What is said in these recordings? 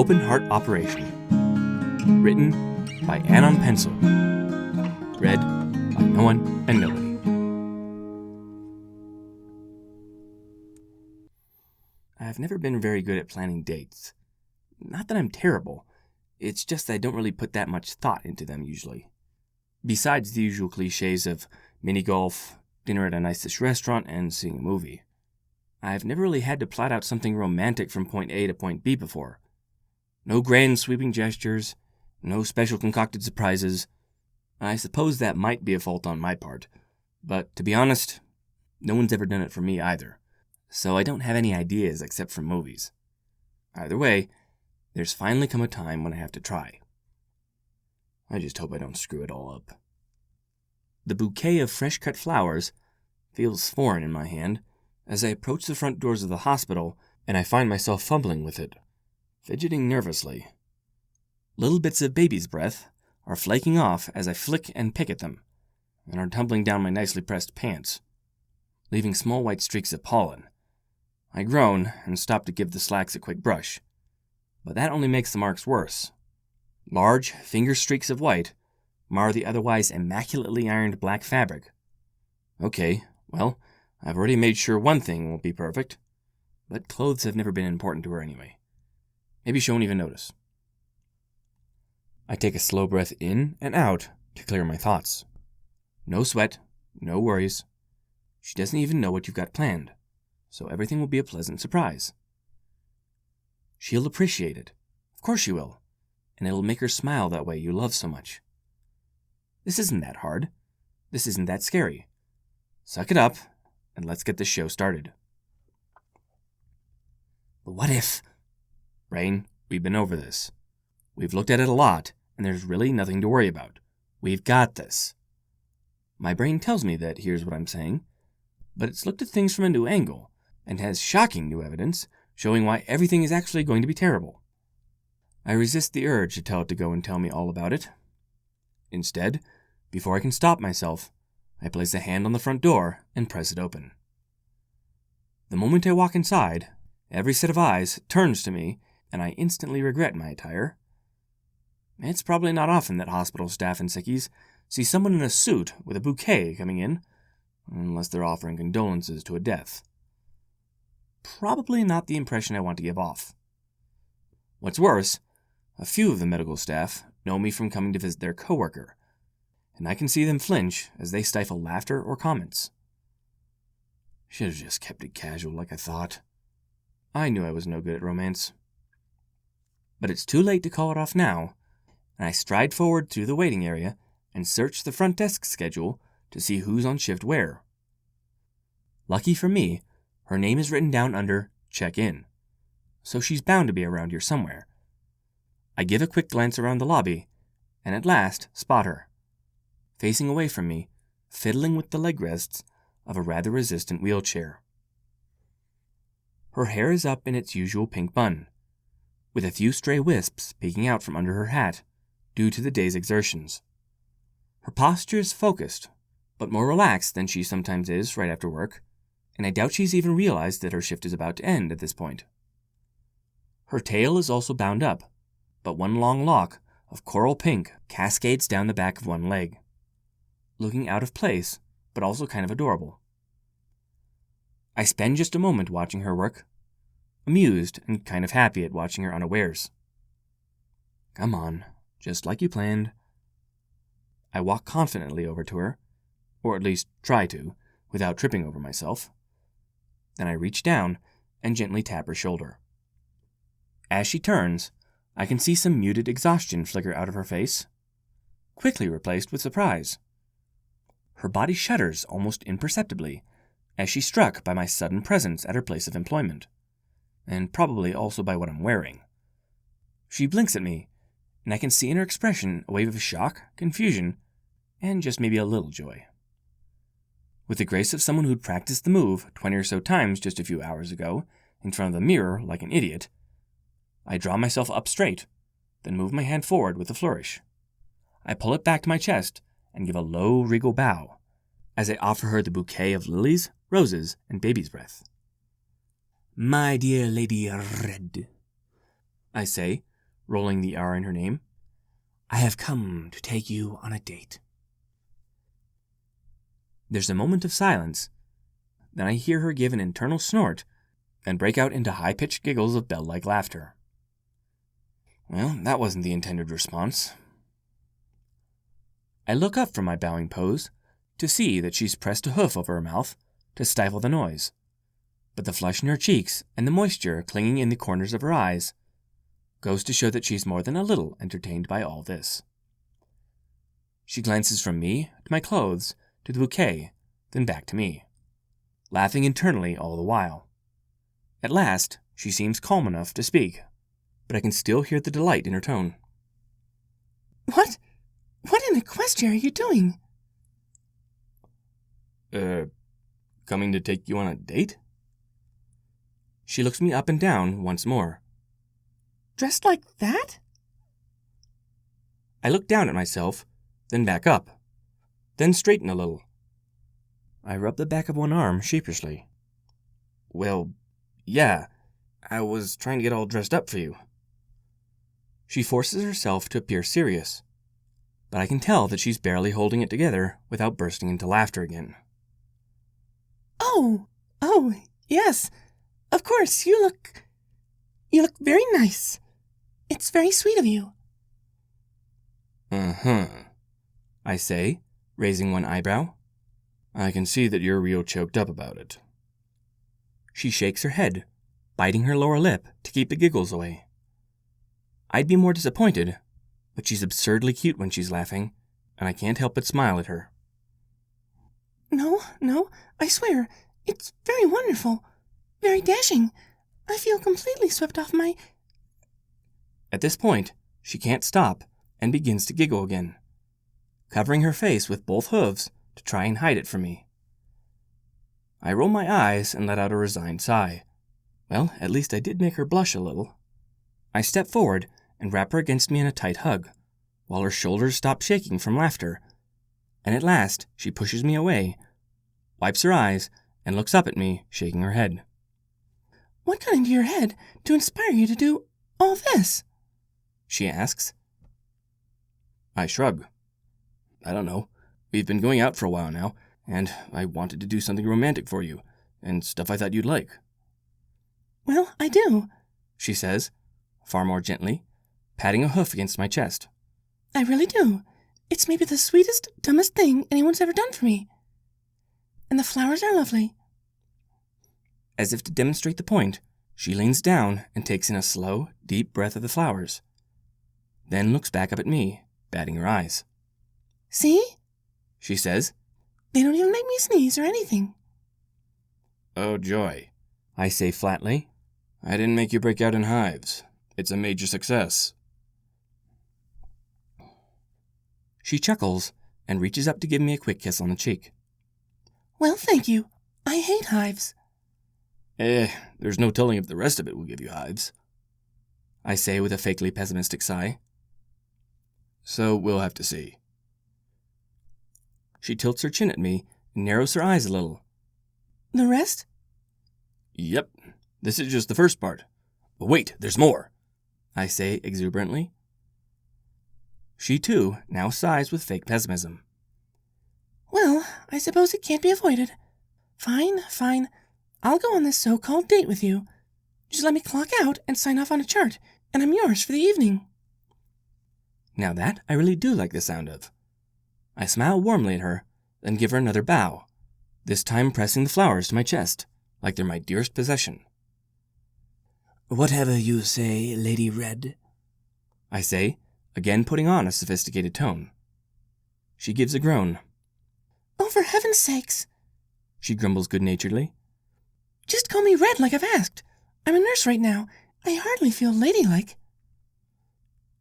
Open Heart Operation. Written by Ann on Pencil. Read by no one and nobody. I've never been very good at planning dates. Not that I'm terrible, it's just that I don't really put that much thought into them usually. Besides the usual cliches of mini golf, dinner at a nice restaurant, and seeing a movie. I've never really had to plot out something romantic from point A to point B before. No grand sweeping gestures, no special concocted surprises. I suppose that might be a fault on my part, but to be honest, no one's ever done it for me either, so I don't have any ideas except from movies. Either way, there's finally come a time when I have to try. I just hope I don't screw it all up. The bouquet of fresh-cut flowers feels foreign in my hand as I approach the front doors of the hospital and I find myself fumbling with it, fidgeting nervously. Little bits of baby's breath are flaking off as I flick and pick at them, and are tumbling down my nicely pressed pants, leaving small white streaks of pollen. I groan and stop to give the slacks a quick brush, but that only makes the marks worse. Large finger streaks of white mar the otherwise immaculately ironed black fabric. Okay, well, I've already made sure one thing won't be perfect, but clothes have never been important to her anyway. Maybe she won't even notice. I take a slow breath in and out to clear my thoughts. No sweat, no worries. She doesn't even know what you've got planned, so everything will be a pleasant surprise. She'll appreciate it. Of course she will. And it'll make her smile that way you love so much. This isn't that hard. This isn't that scary. Suck it up, and let's get this show started. But what if? Rain, we've been over this. We've looked at it a lot, and there's really nothing to worry about. We've got this. My brain tells me that here's what I'm saying, but it's looked at things from a new angle, and has shocking new evidence showing why everything is actually going to be terrible. I resist the urge to tell it to go and tell me all about it. Instead, before I can stop myself, I place a hand on the front door and press it open. The moment I walk inside, every set of eyes turns to me, and I instantly regret my attire. It's probably not often that hospital staff and sickies see someone in a suit with a bouquet coming in, unless they're offering condolences to a death. Probably not the impression I want to give off. What's worse, a few of the medical staff know me from coming to visit their coworker, and I can see them flinch as they stifle laughter or comments. Should have just kept it casual like I thought. I knew I was no good at romance. But it's too late to call it off now, and I stride forward through the waiting area and search the front desk schedule to see who's on shift where. Lucky for me, her name is written down under Check In, so she's bound to be around here somewhere. I give a quick glance around the lobby, and at last spot her, facing away from me, fiddling with the leg rests of a rather resistant wheelchair. Her hair is up in its usual pink bun, with a few stray wisps peeking out from under her hat due to the day's exertions. Her posture is focused, but more relaxed than she sometimes is right after work, and I doubt she's even realized that her shift is about to end at this point. Her tail is also bound up, but one long lock of coral pink cascades down the back of one leg, looking out of place, but also kind of adorable. I spend just a moment watching her work, amused and kind of happy at watching her unawares. Come on, just like you planned. I walk confidently over to her, or at least try to, without tripping over myself. Then I reach down and gently tap her shoulder. As she turns, I can see some muted exhaustion flicker out of her face, quickly replaced with surprise. Her body shudders almost imperceptibly as she's struck by my sudden presence at her place of employment, and probably also by what I'm wearing. She blinks at me, and I can see in her expression a wave of shock, confusion, and just maybe a little joy. With the grace of someone who'd practiced the move 20 or so times just a few hours ago, in front of the mirror like an idiot, I draw myself up straight, then move my hand forward with a flourish. I pull it back to my chest and give a low, regal bow as I offer her the bouquet of lilies, roses, and baby's breath. My dear Lady Red, I say, rolling the R in her name. "I have come to take you on a date." There's a moment of silence. Then I hear her give an internal snort and break out into high-pitched giggles of bell-like laughter. Well, that wasn't the intended response. I look up from my bowing pose to see that she's pressed a hoof over her mouth to stifle the noise, but the flush in her cheeks and the moisture clinging in the corners of her eyes goes to show that she's more than a little entertained by all this. She glances from me to my clothes to the bouquet, then back to me, laughing internally all the while. At last, she seems calm enough to speak, but I can still hear the delight in her tone. What in Equestria are you doing? Coming to take you on a date? She looks me up and down once more. Dressed like that? I look down at myself, then back up, then straighten a little. I rub the back of one arm sheepishly. Well, yeah, I was trying to get all dressed up for you. She forces herself to appear serious, but I can tell that she's barely holding it together without bursting into laughter again. Oh, yes. Of course, you look very nice. It's very sweet of you. I say, raising one eyebrow. I can see that you're real choked up about it. She shakes her head, biting her lower lip to keep the giggles away. I'd be more disappointed, but she's absurdly cute when she's laughing, and I can't help but smile at her. No, I swear, it's very wonderful, very dashing. I feel completely swept off my... At this point, she can't stop and begins to giggle again, covering her face with both hooves to try and hide it from me. I roll my eyes and let out a resigned sigh. Well, at least I did make her blush a little. I step forward and wrap her against me in a tight hug, while her shoulders stop shaking from laughter, and at last she pushes me away, wipes her eyes, and looks up at me, shaking her head. What got into your head to inspire you to do all this? She asks. I shrug. I don't know. We've been going out for a while now, and I wanted to do something romantic for you, and stuff I thought you'd like. Well, I do, she says, far more gently, patting a hoof against my chest. I really do. It's maybe the sweetest, dumbest thing anyone's ever done for me. And the flowers are lovely. As if to demonstrate the point, she leans down and takes in a slow, deep breath of the flowers, then looks back up at me, batting her eyes. See? She says. They don't even make me sneeze or anything. Oh, joy, I say flatly. I didn't make you break out in hives. It's a major success. She chuckles and reaches up to give me a quick kiss on the cheek. Well, thank you. I hate hives. There's no telling if the rest of it will give you hives, I say with a fakely pessimistic sigh. So we'll have to see. She tilts her chin at me and narrows her eyes a little. The rest? Yep, this is just the first part. But wait, there's more, I say exuberantly. She, too, now sighs with fake pessimism. Well, I suppose it can't be avoided. Fine. I'll go on this so-called date with you. Just let me clock out and sign off on a chart, and I'm yours for the evening. Now that I really do like the sound of. I smile warmly at her, then give her another bow, this time pressing the flowers to my chest, like they're my dearest possession. Whatever you say, Lady Red, I say, again putting on a sophisticated tone. She gives a groan. Oh, for heaven's sakes, she grumbles good-naturedly. Just call me Red like I've asked. I'm a nurse right now. I hardly feel ladylike.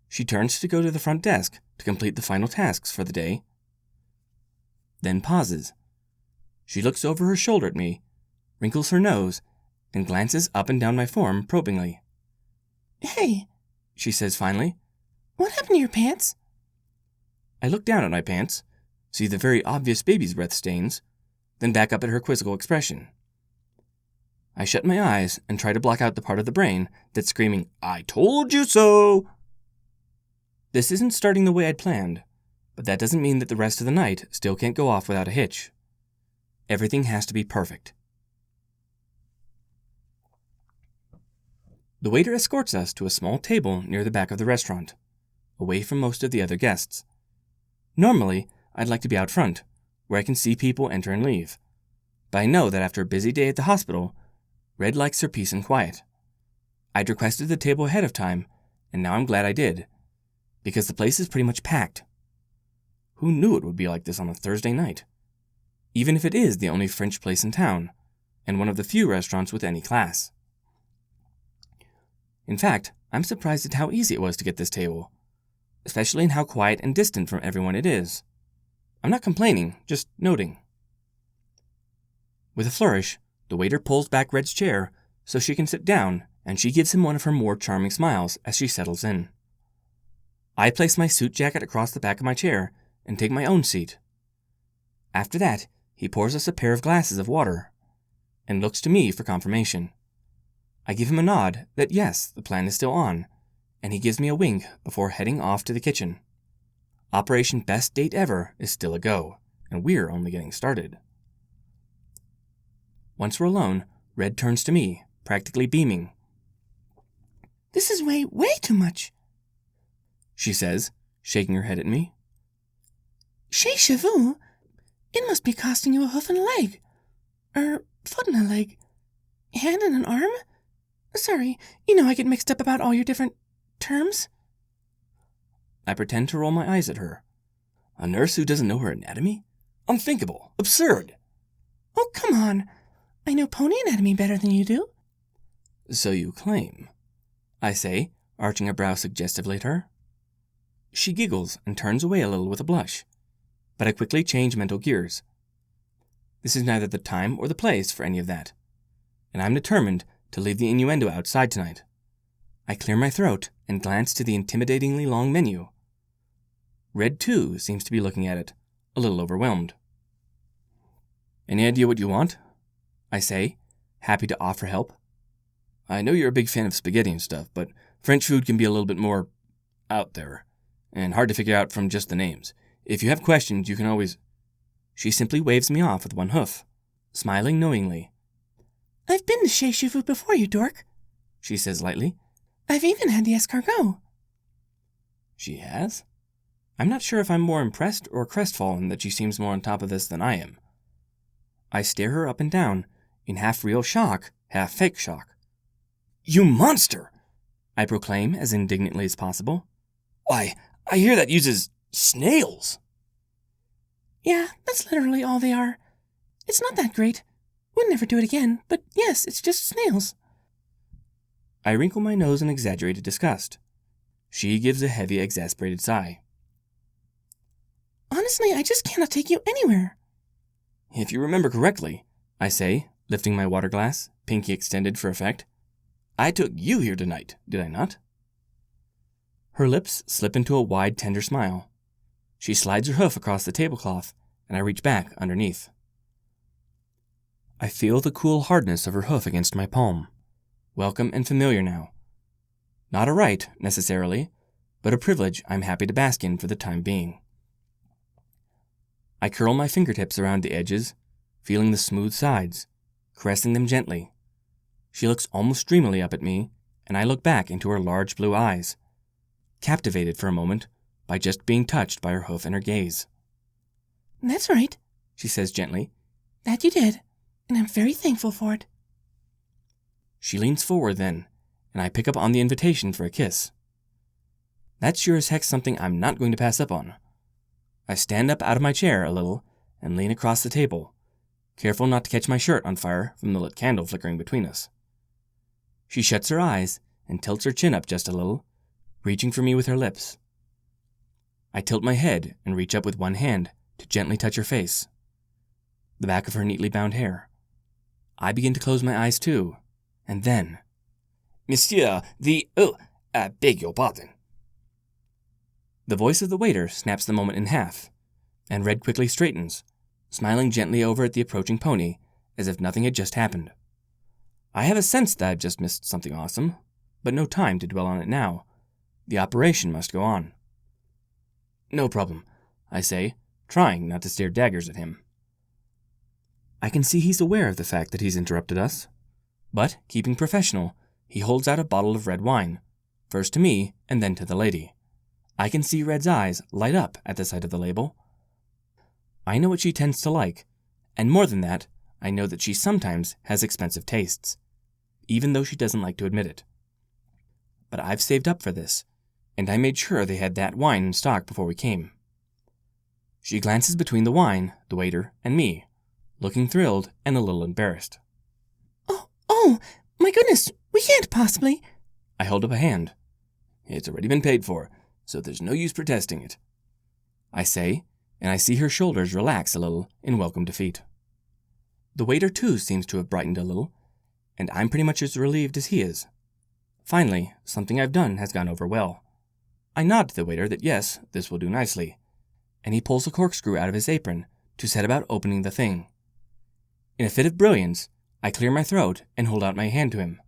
She turns to go to the front desk to complete the final tasks for the day, then pauses. She looks over her shoulder at me, wrinkles her nose, and glances up and down my form probingly. Hey, she says finally. What happened to your pants? I look down at my pants, see the very obvious baby's breath stains, then back up at her quizzical expression. I shut my eyes and try to block out the part of the brain that's screaming, I told you so! This isn't starting the way I'd planned, but that doesn't mean that the rest of the night still can't go off without a hitch. Everything has to be perfect. The waiter escorts us to a small table near the back of the restaurant, away from most of the other guests. Normally, I'd like to be out front, where I can see people enter and leave. But I know that after a busy day at the hospital, Red likes her peace and quiet. I'd requested the table ahead of time, and now I'm glad I did, because the place is pretty much packed. Who knew it would be like this on a Thursday night? Even if it is the only French place in town, and one of the few restaurants with any class. In fact, I'm surprised at how easy it was to get this table, especially in how quiet and distant from everyone it is. I'm not complaining, just noting. With a flourish, the waiter pulls back Red's chair so she can sit down, and she gives him one of her more charming smiles as she settles in. I place my suit jacket across the back of my chair and take my own seat. After that, he pours us a pair of glasses of water and looks to me for confirmation. I give him a nod that yes, the plan is still on, and he gives me a wink before heading off to the kitchen. Operation Best Date Ever is still a go, and we're only getting started. Once we're alone, Red turns to me, practically beaming. This is way too much, she says, shaking her head at me. Chez chevaux, it must be costing you a hoof and a leg. Foot and a leg. Hand and an arm? Sorry, I get mixed up about all your different terms. I pretend to roll my eyes at her. A nurse who doesn't know her anatomy? Unthinkable. Absurd. Oh, come on. I know pony anatomy better than you do. So you claim, I say, arching a brow suggestively at her. She giggles and turns away a little with a blush, but I quickly change mental gears. This is neither the time or the place for any of that, and I'm determined to leave the innuendo outside tonight. I clear my throat and glance to the intimidatingly long menu. Red, too, seems to be looking at it, a little overwhelmed. Any idea what you want? I say, happy to offer help. I know you're a big fan of spaghetti and stuff, but French food can be a little bit more out there, and hard to figure out from just the names. If you have questions, you can always... She simply waves me off with one hoof, smiling knowingly. I've been to Chez Chevaux before, you dork, she says lightly. I've even had the escargot. She has? I'm not sure if I'm more impressed or crestfallen that she seems more on top of this than I am. I stare her up and down, in half real shock, half fake shock. You monster! I proclaim as indignantly as possible. Why, I hear that uses snails. Yeah, that's literally all they are. It's not that great. Would never do it again, but yes, it's just snails. I wrinkle my nose in exaggerated disgust. She gives a heavy, exasperated sigh. Honestly, I just cannot take you anywhere. If you remember correctly, I say, lifting my water glass, pinky extended for effect, I took you here tonight, did I not? Her lips slip into a wide, tender smile. She slides her hoof across the tablecloth, and I reach back underneath. I feel the cool hardness of her hoof against my palm, welcome and familiar now. Not a right, necessarily, but a privilege I'm happy to bask in for the time being. I curl my fingertips around the edges, feeling the smooth sides, caressing them gently. She looks almost dreamily up at me, and I look back into her large blue eyes, captivated for a moment by just being touched by her hoof and her gaze. That's right, she says gently. That you did, and I'm very thankful for it. She leans forward then, and I pick up on the invitation for a kiss. That's sure as heck something I'm not going to pass up on. I stand up out of my chair a little and lean across the table, careful not to catch my shirt on fire from the lit candle flickering between us. She shuts her eyes and tilts her chin up just a little, reaching for me with her lips. I tilt my head and reach up with one hand to gently touch her face, the back of her neatly bound hair. I begin to close my eyes too, and then... Monsieur, I beg your pardon. The voice of the waiter snaps the moment in half, and Red quickly straightens, smiling gently over at the approaching pony, as if nothing had just happened. I have a sense that I've just missed something awesome, but no time to dwell on it now. The operation must go on. No problem, I say, trying not to stare daggers at him. I can see he's aware of the fact that he's interrupted us. But, keeping professional, he holds out a bottle of red wine, first to me and then to the lady. I can see Red's eyes light up at the sight of the label. I know what she tends to like, and more than that, I know that she sometimes has expensive tastes, even though she doesn't like to admit it. But I've saved up for this, and I made sure they had that wine in stock before we came. She glances between the wine, the waiter, and me, looking thrilled and a little embarrassed. Oh, my goodness, we can't possibly. I hold up a hand. It's already been paid for, so there's no use protesting it, I say, and I see her shoulders relax a little in welcome defeat. The waiter too seems to have brightened a little, and I'm pretty much as relieved as he is. Finally, something I've done has gone over well. I nod to the waiter that yes, this will do nicely, and he pulls a corkscrew out of his apron to set about opening the thing. In a fit of brilliance, I clear my throat and hold out my hand to him.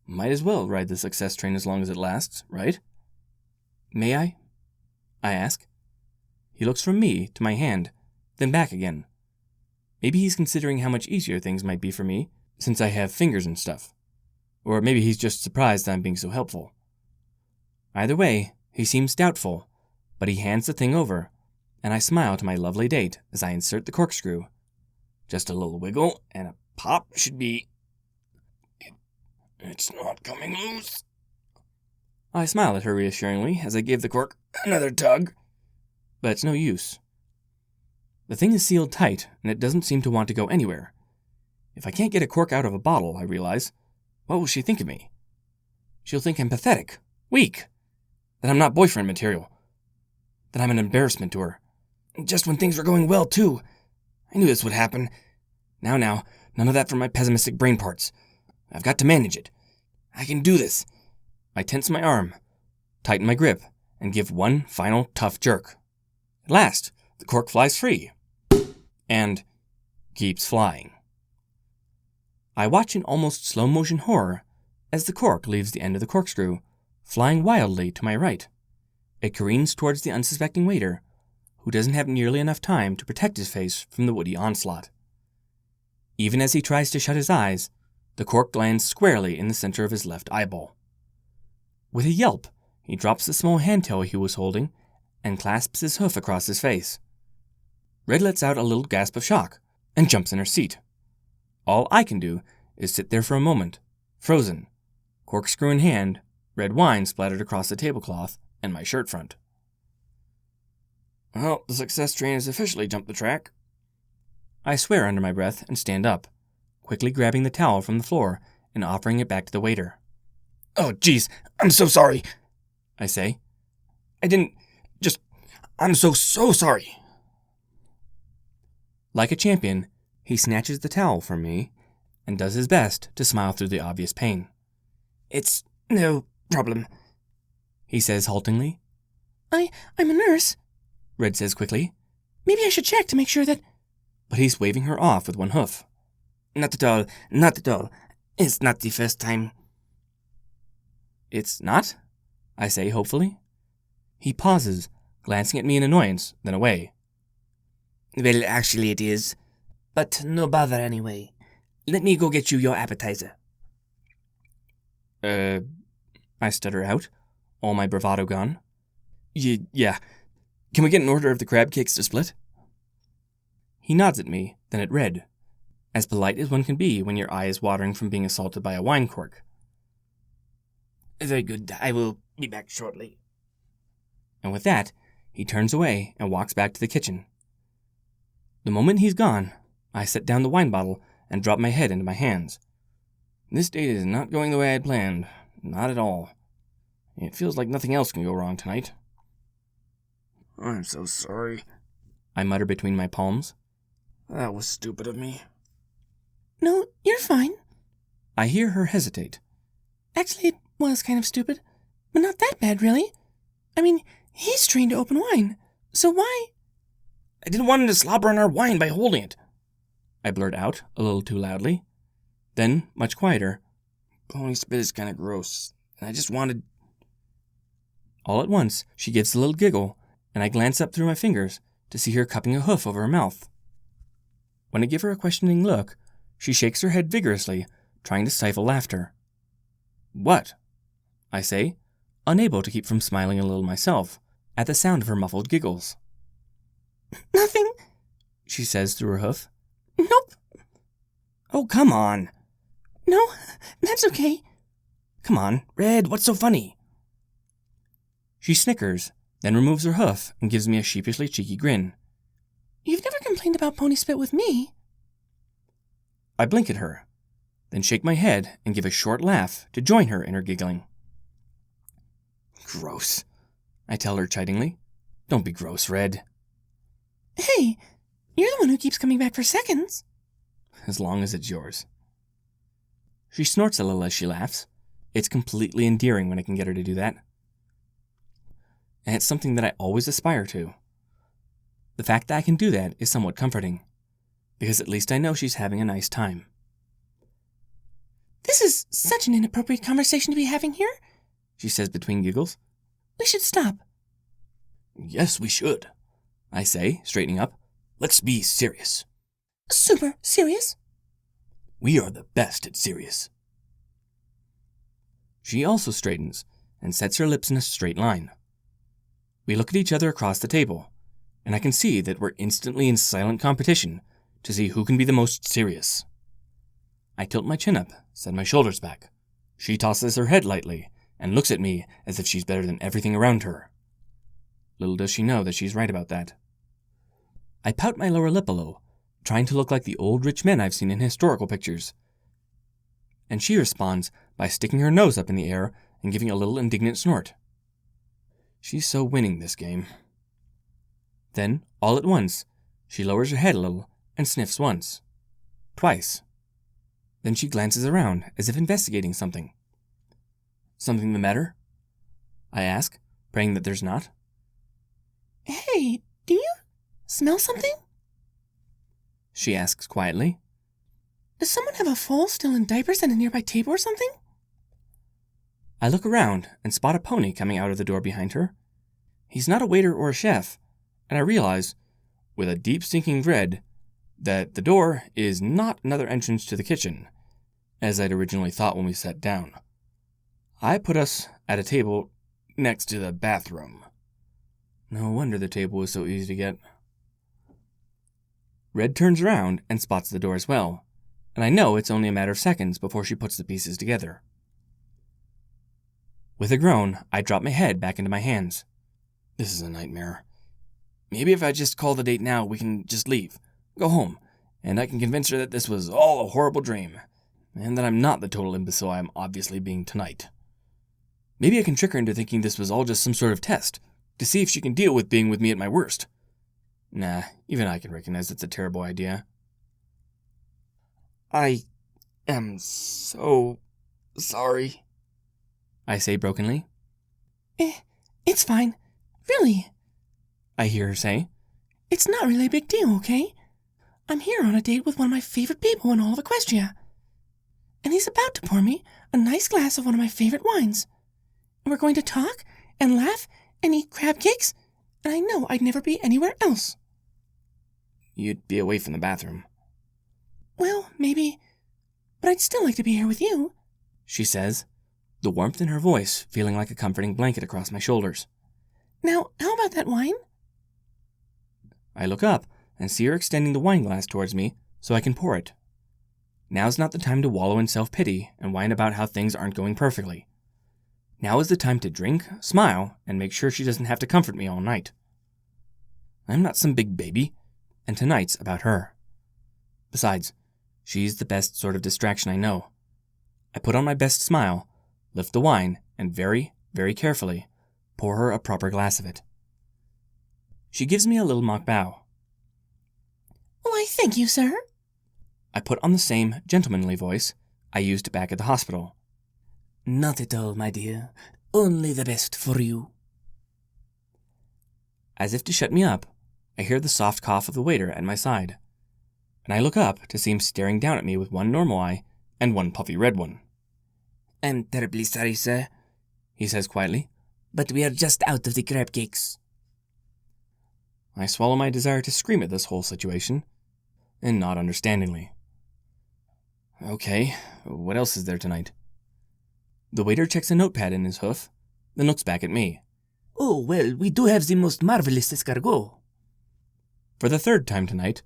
Might as well ride the success train as long as it lasts, right? May I ask. He looks from me to my hand, then back again. Maybe he's considering how much easier things might be for me, since I have fingers and stuff. Or maybe he's just surprised that I'm being so helpful. Either way, he seems doubtful, but he hands the thing over, and I smile to my lovely date as I insert the corkscrew. Just a little wiggle, and a pop should be... It's not coming loose. I smile at her reassuringly as I give the cork another tug, but it's no use. The thing is sealed tight, and it doesn't seem to want to go anywhere. If I can't get a cork out of a bottle, I realize, what will she think of me? She'll think I'm pathetic, weak, that I'm not boyfriend material, that I'm an embarrassment to her. Just when things were going well, too. I knew this would happen. Now, none of that from my pessimistic brain parts. I've got to manage it. I can do this. I tense my arm, tighten my grip, and give one final tough jerk. At last, the cork flies free. And keeps flying. I watch in almost slow-motion horror as the cork leaves the end of the corkscrew, flying wildly to my right. It careens towards the unsuspecting waiter, who doesn't have nearly enough time to protect his face from the woody onslaught. Even as he tries to shut his eyes, the cork lands squarely in the center of his left eyeball. With a yelp, he drops the small handtail he was holding and clasps his hoof across his face. Red lets out a little gasp of shock and jumps in her seat. All I can do is sit there for a moment, frozen, corkscrew in hand, red wine splattered across the tablecloth and my shirt front. Well, the success train has officially jumped the track. I swear under my breath and stand up, quickly grabbing the towel from the floor and offering it back to the waiter. Oh, geez, I'm so sorry, I say. I'm so sorry. Like a champion, he snatches the towel from me and does his best to smile through the obvious pain. It's no problem, he says haltingly. I'm a nurse, Red says quickly. Maybe I should check to make sure that... But he's waving her off with one hoof. Not at all. It's not the first time. It's not? I say hopefully. He pauses, glancing at me in annoyance, then away. Well, actually it is. But no bother anyway. Let me go get you your appetizer. I stutter out, all my bravado gone. Yeah. Can we get an order of the crab cakes to split? He nods at me, then at Red, as polite as one can be when your eye is watering from being assaulted by a wine cork. Very good. I will be back shortly. And with that, he turns away and walks back to the kitchen. The moment he's gone, I set down the wine bottle and drop my head into my hands. This date is not going the way I had planned. Not at all. It feels like nothing else can go wrong tonight. I'm so sorry, I mutter between my palms. That was stupid of me. No, you're fine. I hear her hesitate. Actually, it was kind of stupid, but not that bad, really. I mean, he's trained to open wine, so why? I didn't want him to slobber on our wine by holding it, I blurt out a little too loudly. Then, much quieter, pony spit is kind of gross, and I just wanted... All at once, she gives a little giggle and I glance up through my fingers to see her cupping a hoof over her mouth. When I give her a questioning look, she shakes her head vigorously, trying to stifle laughter. "What?" I say, unable to keep from smiling a little myself at the sound of her muffled giggles. Nothing, She says through her hoof. nope, "Oh, come on. no, that's okay. Come on, Red, what's so funny?" She snickers, then removes her hoof and gives me a sheepishly cheeky grin. You've never complained about pony spit with me. I blink at her, then shake my head and give a short laugh to join her in her giggling. "Gross," I tell her chidingly. "Don't be gross, Red." Hey, you're the one who keeps coming back for seconds. As long as it's yours. She snorts a little as she laughs. It's completely endearing when I can get her to do that. And it's something that I always aspire to. The fact that I can do that is somewhat comforting, because at least I know she's having a nice time. This is such an inappropriate conversation to be having here. She says between giggles. We should stop. "Yes, we should," I say, straightening up. "Let's be serious. Super serious. We are the best at serious." She also straightens and sets her lips in a straight line. We look at each other across the table, and I can see that we're instantly in silent competition to see who can be the most serious. I tilt my chin up, set my shoulders back. She tosses her head lightly and looks at me as if she's better than everything around her. Little does she know that she's right about that. I pout my lower lip a little, trying to look like the old rich men I've seen in historical pictures. And she responds by sticking her nose up in the air and giving a little indignant snort. She's so winning this game. Then, all at once, she lowers her head a little and sniffs once. Twice. Then she glances around as if investigating something. "Something the matter?" I ask, praying that there's not. Hey, do you smell something? She asks quietly. Does someone have a foal still in diapers at a nearby table or something? I look around and spot a pony coming out of the door behind her. He's not a waiter or a chef, and I realize, with a deep sinking dread, that the door is not another entrance to the kitchen, as I'd originally thought when we sat down. I put us at a table next to the bathroom. No wonder the table was so easy to get. Red turns around and spots the door as well, and I know it's only a matter of seconds before she puts the pieces together. With a groan, I drop my head back into my hands. This is a nightmare. Maybe if I just call the date now, we can just leave, go home, and I can convince her that this was all a horrible dream, and that I'm not the total imbecile I am obviously being tonight. Maybe I can trick her into thinking this was all just some sort of test, to see if she can deal with being with me at my worst. Nah, even I can recognize it's a terrible idea. I am so sorry, I say brokenly. It's fine. Really. I hear her say. It's not really a big deal, okay? I'm here on a date with one of my favorite people in all of Equestria. And he's about to pour me a nice glass of one of my favorite wines. And we're going to talk and laugh and eat crab cakes, and I know I'd never be anywhere else. You'd be away from the bathroom. Well, maybe, but I'd still like to be here with you, she says, the warmth in her voice feeling like a comforting blanket across my shoulders. Now, how about that wine? I look up and see her extending the wine glass towards me so I can pour it. Now's not the time to wallow in self-pity and whine about how things aren't going perfectly. Now is the time to drink, smile, and make sure she doesn't have to comfort me all night. I'm not some big baby, and tonight's about her. Besides, she's the best sort of distraction I know. I put on my best smile, lift the wine, and very, very carefully pour her a proper glass of it. She gives me a little mock bow. Why, thank you, sir. I put on the same gentlemanly voice I used back at the hospital. Not at all, my dear. Only the best for you. As if to shut me up, I hear the soft cough of the waiter at my side, and I look up to see him staring down at me with one normal eye and one puffy red one. I'm terribly sorry, sir, he says quietly, but we are just out of the crab cakes. I swallow my desire to scream at this whole situation, and nod understandingly. Okay, what else is there tonight? The waiter checks a notepad in his hoof, then looks back at me. Oh, well, we do have the most marvelous escargot. For the third time tonight,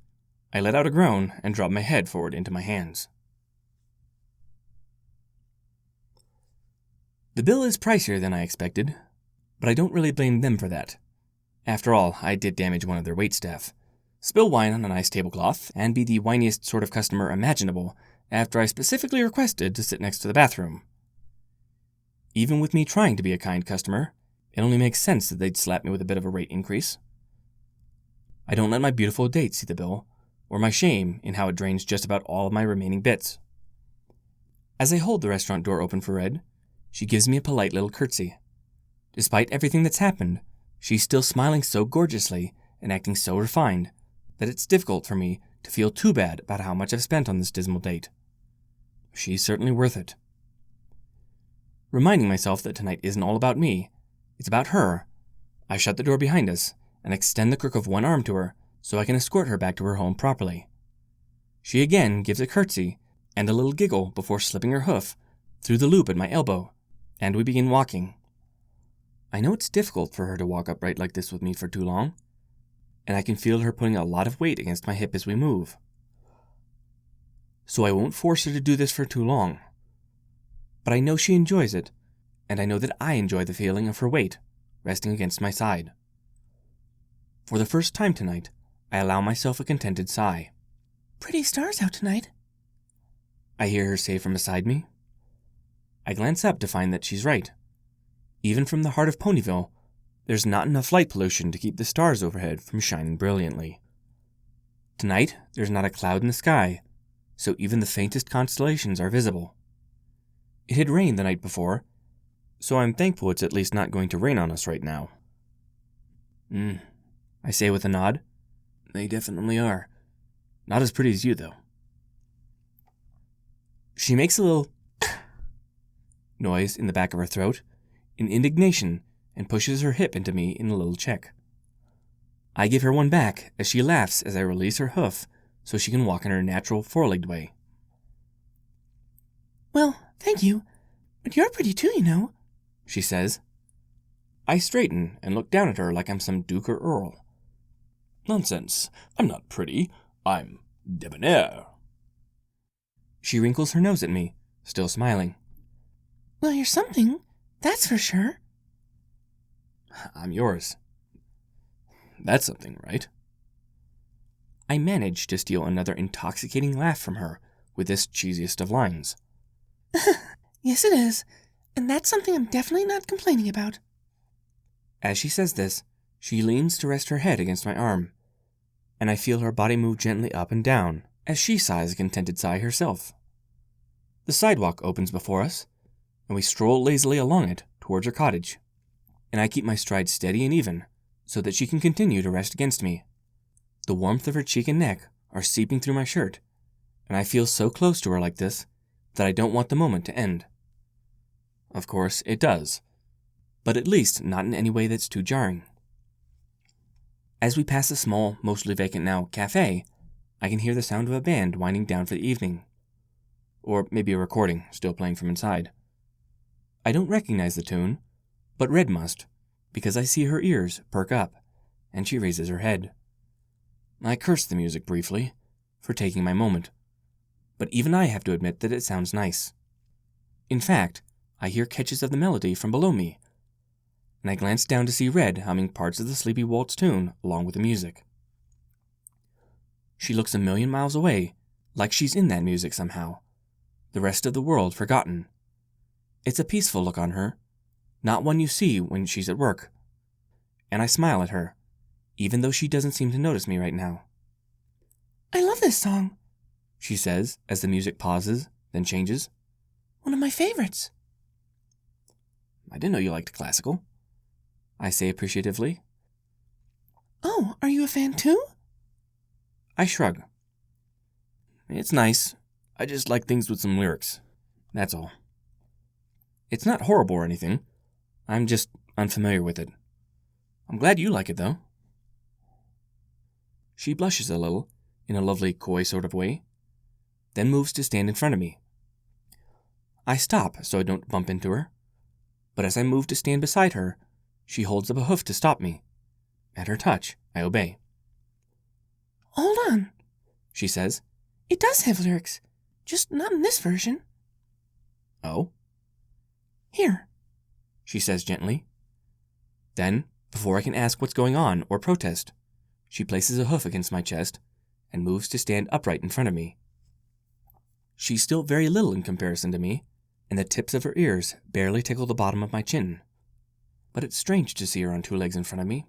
I let out a groan and drop my head forward into my hands. The bill is pricier than I expected, but I don't really blame them for that. After all, I did damage one of their waitstaff, spill wine on a nice tablecloth, and be the whiniest sort of customer imaginable after I specifically requested to sit next to the bathroom. Even with me trying to be a kind customer, it only makes sense that they'd slap me with a bit of a rate increase. I don't let my beautiful date see the bill, or my shame in how it drains just about all of my remaining bits. As I hold the restaurant door open for Red, she gives me a polite little curtsy. Despite everything that's happened, she's still smiling so gorgeously and acting so refined that it's difficult for me to feel too bad about how much I've spent on this dismal date. She's certainly worth it. Reminding myself that tonight isn't all about me, it's about her, I shut the door behind us and extend the crook of one arm to her so I can escort her back to her home properly. She again gives a curtsy and a little giggle before slipping her hoof through the loop at my elbow, and we begin walking. I know it's difficult for her to walk upright like this with me for too long, and I can feel her putting a lot of weight against my hip as we move. So I won't force her to do this for too long. But I know she enjoys it, and I know that I enjoy the feeling of her weight resting against my side. For the first time tonight, I allow myself a contented sigh. Pretty stars out tonight, I hear her say from beside me. I glance up to find that she's right. Even from the heart of Ponyville, there's not enough light pollution to keep the stars overhead from shining brilliantly. Tonight, there's not a cloud in the sky, so even the faintest constellations are visible. It had rained the night before, so I'm thankful it's at least not going to rain on us right now. I say with a nod. They definitely are. Not as pretty as you, though. She makes a little noise in the back of her throat, in indignation, and pushes her hip into me in a little check. I give her one back as she laughs as I release her hoof so she can walk in her natural four-legged way. Well, thank you, but you're pretty too, you know, she says. I straighten and look down at her like I'm some duke or earl. Nonsense. I'm not pretty. I'm debonair. She wrinkles her nose at me, still smiling. Well, you're something, that's for sure. I'm yours. That's something, right? I manage to steal another intoxicating laugh from her with this cheesiest of lines. Yes, it is, and that's something I'm definitely not complaining about. As she says this, she leans to rest her head against my arm, and I feel her body move gently up and down as she sighs a contented sigh herself. The sidewalk opens before us, and we stroll lazily along it towards her cottage, and I keep my stride steady and even so that she can continue to rest against me. The warmth of her cheek and neck are seeping through my shirt, and I feel so close to her like this that I don't want the moment to end. Of course, it does, but at least not in any way that's too jarring. As we pass a small, mostly vacant now, cafe, I can hear the sound of a band winding down for the evening. Or maybe a recording, still playing from inside. I don't recognize the tune, but Red must, because I see her ears perk up, and she raises her head. I curse the music briefly, for taking my moment, but even I have to admit that it sounds nice. In fact, I hear catches of the melody from below me, and I glance down to see Red humming parts of the Sleepy Waltz tune along with the music. She looks a million miles away, like she's in that music somehow, the rest of the world forgotten. It's a peaceful look on her, not one you see when she's at work, and I smile at her, even though she doesn't seem to notice me right now. I love this song, she says as the music pauses, then changes. One of my favorites. I didn't know you liked classical, I say appreciatively. Oh, are you a fan too? I shrug. It's nice. I just like things with some lyrics. That's all. It's not horrible or anything. I'm just unfamiliar with it. I'm glad you like it, though. She blushes a little, in a lovely coy sort of way, then moves to stand in front of me. I stop so I don't bump into her, but as I move to stand beside her, she holds up a hoof to stop me. At her touch, I obey. Hold on, She says. it does have lyrics, just not in this version. Oh? Here. She says gently. Then, before I can ask what's going on or protest, she places a hoof against my chest and moves to stand upright in front of me. She's still very little in comparison to me, and the tips of her ears barely tickle the bottom of my chin. But it's strange to see her on two legs in front of me.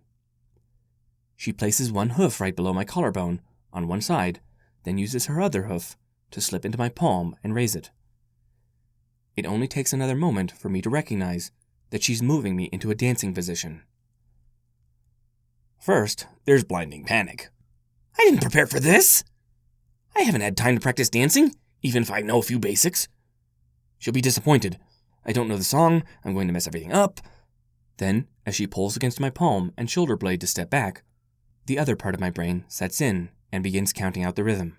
She places one hoof right below my collarbone on one side, then uses her other hoof to slip into my palm and raise it. It only takes another moment for me to recognize that she's moving me into a dancing position. First, there's blinding panic. I didn't prepare for this! I haven't had time to practice dancing, even if I know a few basics. She'll be disappointed. I don't know the song, I'm going to mess everything up. Then, as she pulls against my palm and shoulder blade to step back, the other part of my brain sets in and begins counting out the rhythm.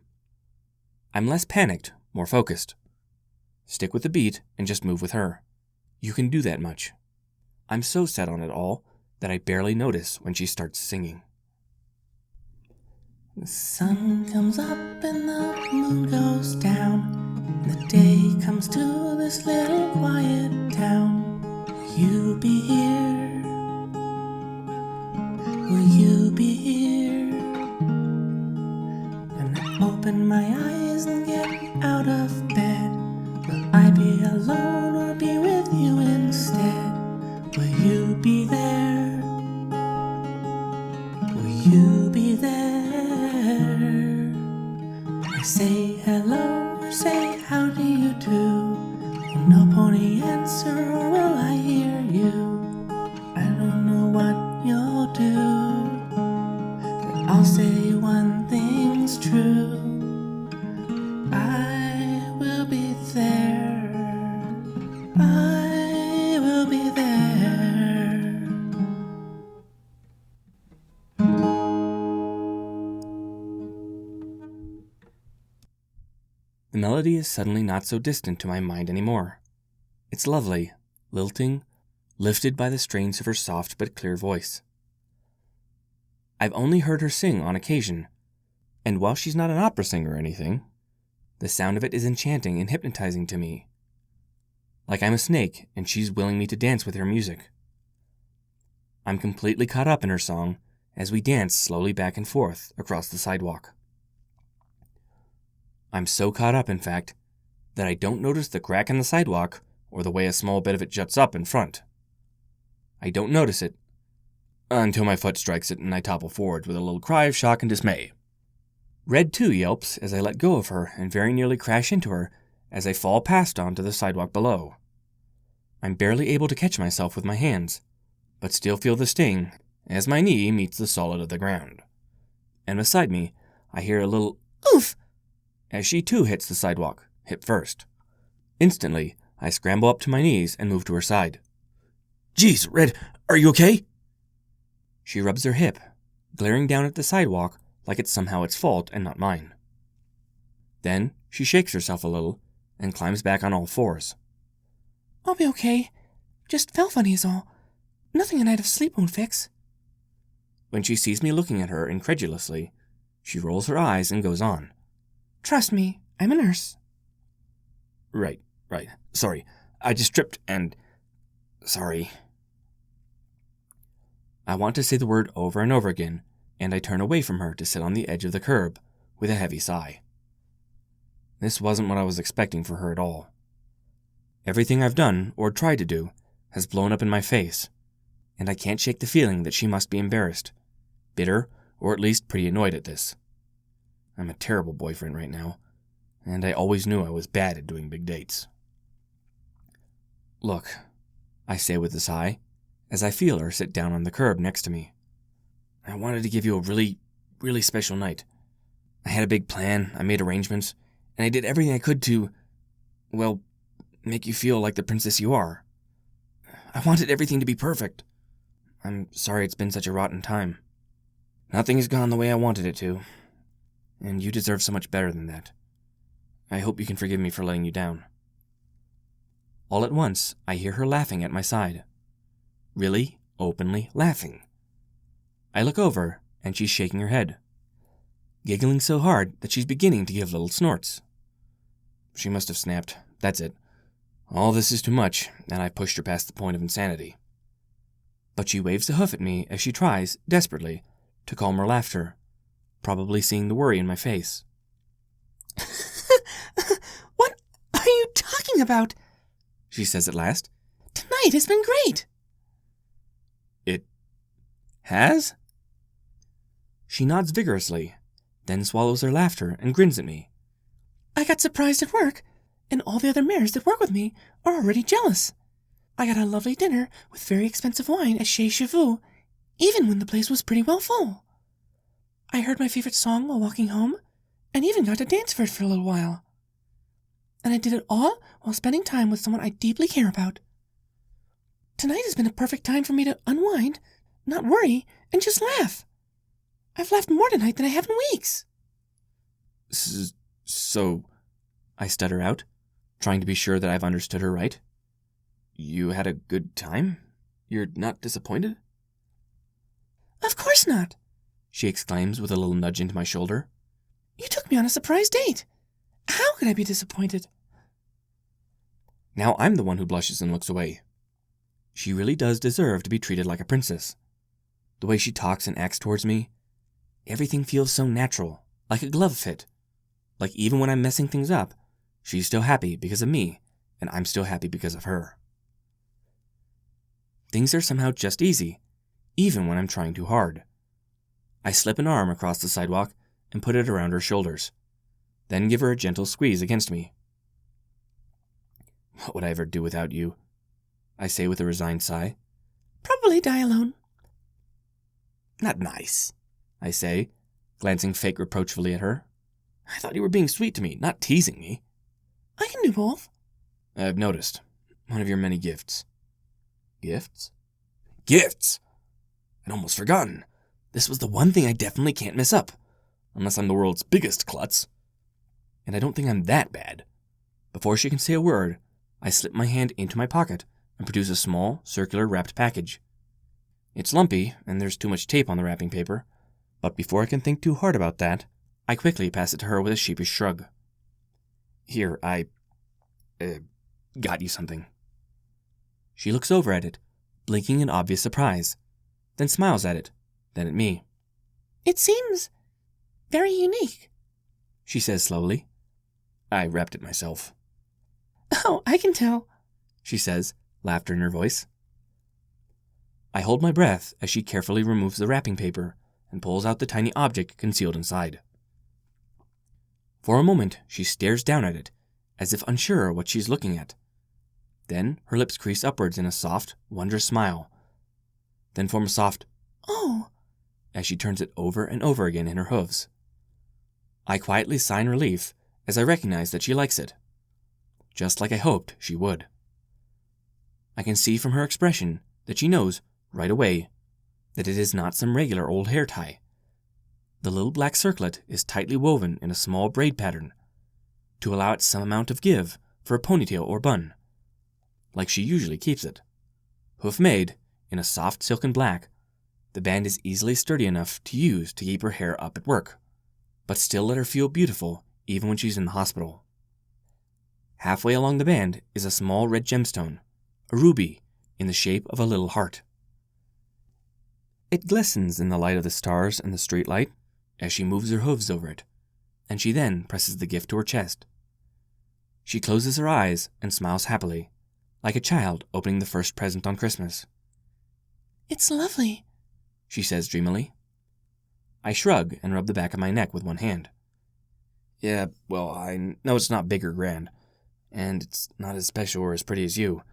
I'm less panicked, more focused. Stick with the beat and just move with her. You can do that much. I'm so set on it all that I barely notice when she starts singing. The sun comes up and the moon goes down, and the day comes to this little quiet town. Will you be here? Will you be here? When I open my eyes and get out of bed, will I be alone or be with you instead? Will you be there? Will you be there? I say hello or say how do you do? Will no pony answer or will I hear you? I don't know what you'll do, but I'll say one thing's true. I will be there. I will be there. The melody is suddenly not so distant to my mind anymore. It's lovely, lilting, lifted by the strains of her soft but clear voice. I've only heard her sing on occasion, and while she's not an opera singer or anything, the sound of it is enchanting and hypnotizing to me. Like I'm a snake and she's willing me to dance with her music. I'm completely caught up in her song as we dance slowly back and forth across the sidewalk. I'm so caught up, in fact, that I don't notice the crack in the sidewalk or the way a small bit of it juts up in front. I don't notice it until my foot strikes it and I topple forward with a little cry of shock and dismay. Red too yelps as I let go of her and very nearly crash into her as I fall past onto the sidewalk below. I'm barely able to catch myself with my hands, but still feel the sting as my knee meets the solid of the ground. And beside me, I hear a little oof as she too hits the sidewalk, hip first. Instantly, I scramble up to my knees and move to her side. "Geez, Red, are you okay?" She rubs her hip, glaring down at the sidewalk like it's somehow its fault and not mine. Then she shakes herself a little and climbs back on all fours. I'll be okay. Just felt funny is all. Nothing a night of sleep won't fix. When she sees me looking at her incredulously, she rolls her eyes and goes on. Trust me, I'm a nurse. Right. Sorry, I just tripped and... Sorry. I want to say the word over and over again, and I turn away from her to sit on the edge of the curb with a heavy sigh. This wasn't what I was expecting for her at all. Everything I've done, or tried to do, has blown up in my face, and I can't shake the feeling that she must be embarrassed, bitter, or at least pretty annoyed at this. I'm a terrible boyfriend right now, and I always knew I was bad at doing big dates. Look, I say with a sigh, as I feel her sit down on the curb next to me. I wanted to give you a really, really special night. I had a big plan, I made arrangements, and I did everything I could to, well, make you feel like the princess you are. I wanted everything to be perfect. I'm sorry it's been such a rotten time. Nothing has gone the way I wanted it to, and you deserve so much better than that. I hope you can forgive me for letting you down. All at once, I hear her laughing at my side. Really, openly laughing. I look over, and she's shaking her head, giggling so hard that she's beginning to give little snorts. She must have snapped. That's it. All this is too much, and I pushed her past the point of insanity. But she waves a hoof at me as she tries, desperately, to calm her laughter, probably seeing the worry in my face. What are you talking about? She says at last. Tonight has been great. It has? She nods vigorously, then swallows her laughter and grins at me. I got surprised at work, and all the other mares that work with me are already jealous. I got a lovely dinner with very expensive wine at Chez Chevaux, even when the place was pretty well full. I heard my favorite song while walking home, and even got to dance for it for a little while. And I did it all while spending time with someone I deeply care about. Tonight has been a perfect time for me to unwind, not worry, and just laugh. I've laughed more tonight than I have in weeks. So, I stutter out, trying to be sure that I've understood her right. You had a good time? You're not disappointed? Of course not, she exclaims with a little nudge into my shoulder. You took me on a surprise date. How could I be disappointed? Now I'm the one who blushes and looks away. She really does deserve to be treated like a princess. The way she talks and acts towards me, everything feels so natural, like a glove fit. Like even when I'm messing things up, she's still happy because of me, and I'm still happy because of her. Things are somehow just easy, even when I'm trying too hard. I slip an arm across the sidewalk and put it around her shoulders, then give her a gentle squeeze against me. What would I ever do without you? I say with a resigned sigh. Probably die alone. Not nice, I say, glancing fake reproachfully at her. I thought you were being sweet to me, not teasing me. I can do both. I've noticed. One of your many gifts. Gifts? Gifts! I'd almost forgotten. This was the one thing I definitely can't mess up. Unless I'm the world's biggest klutz. And I don't think I'm that bad. Before she can say a word, I slip my hand into my pocket and produce a small, circular wrapped package. It's lumpy, and there's too much tape on the wrapping paper, but before I can think too hard about that, I quickly pass it to her with a sheepish shrug. Here, I got you something. She looks over at it, blinking in obvious surprise, then smiles at it, then at me. It seems very unique, she says slowly. I wrapped it myself. Oh, I can tell, she says, laughter in her voice. I hold my breath as she carefully removes the wrapping paper and pulls out the tiny object concealed inside. For a moment, she stares down at it, as if unsure what she's looking at. Then her lips crease upwards in a soft, wondrous smile. Then form a soft, "Oh," as she turns it over and over again in her hooves. I quietly sigh in relief as I recognize that she likes it. Just like I hoped she would. I can see from her expression that she knows, right away, that it is not some regular old hair tie. The little black circlet is tightly woven in a small braid pattern, to allow it some amount of give for a ponytail or bun, like she usually keeps it. Hoof-made, in a soft silken black, the band is easily sturdy enough to use to keep her hair up at work, but still let her feel beautiful even when she's in the hospital. Halfway along the band is a small red gemstone, a ruby, in the shape of a little heart. It glistens in the light of the stars and the street light as she moves her hooves over it, and she then presses the gift to her chest. She closes her eyes and smiles happily, like a child opening the first present on Christmas. "It's lovely," she says dreamily. I shrug and rub the back of my neck with one hand. Yeah, well, I know it's not big or grand, and it's not as special or as pretty as you.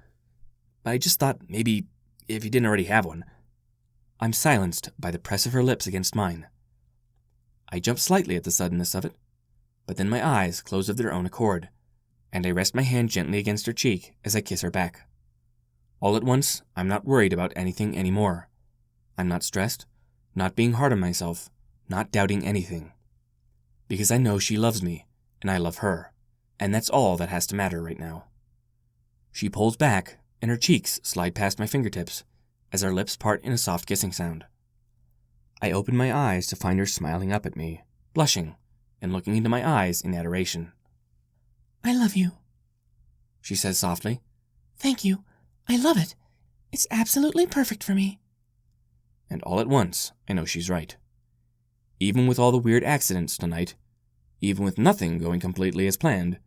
But I just thought maybe, if you didn't already have one. I'm silenced by the press of her lips against mine. I jump slightly at the suddenness of it, but then my eyes close of their own accord, and I rest my hand gently against her cheek as I kiss her back. All at once, I'm not worried about anything anymore. I'm not stressed, not being hard on myself, not doubting anything. Because I know she loves me, and I love her, and that's all that has to matter right now. She pulls back, and her cheeks slide past my fingertips as our lips part in a soft kissing sound. I open my eyes to find her smiling up at me, blushing, and looking into my eyes in adoration. I love you, She says softly. Thank you. I love it. It's absolutely perfect for me. And all at once, I know she's right. Even with all the weird accidents tonight, even with nothing going completely as planned,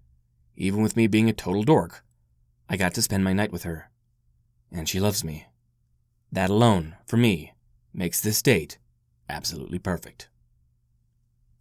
even with me being a total dork, I got to spend my night with her. And she loves me. That alone, for me, makes this date absolutely perfect.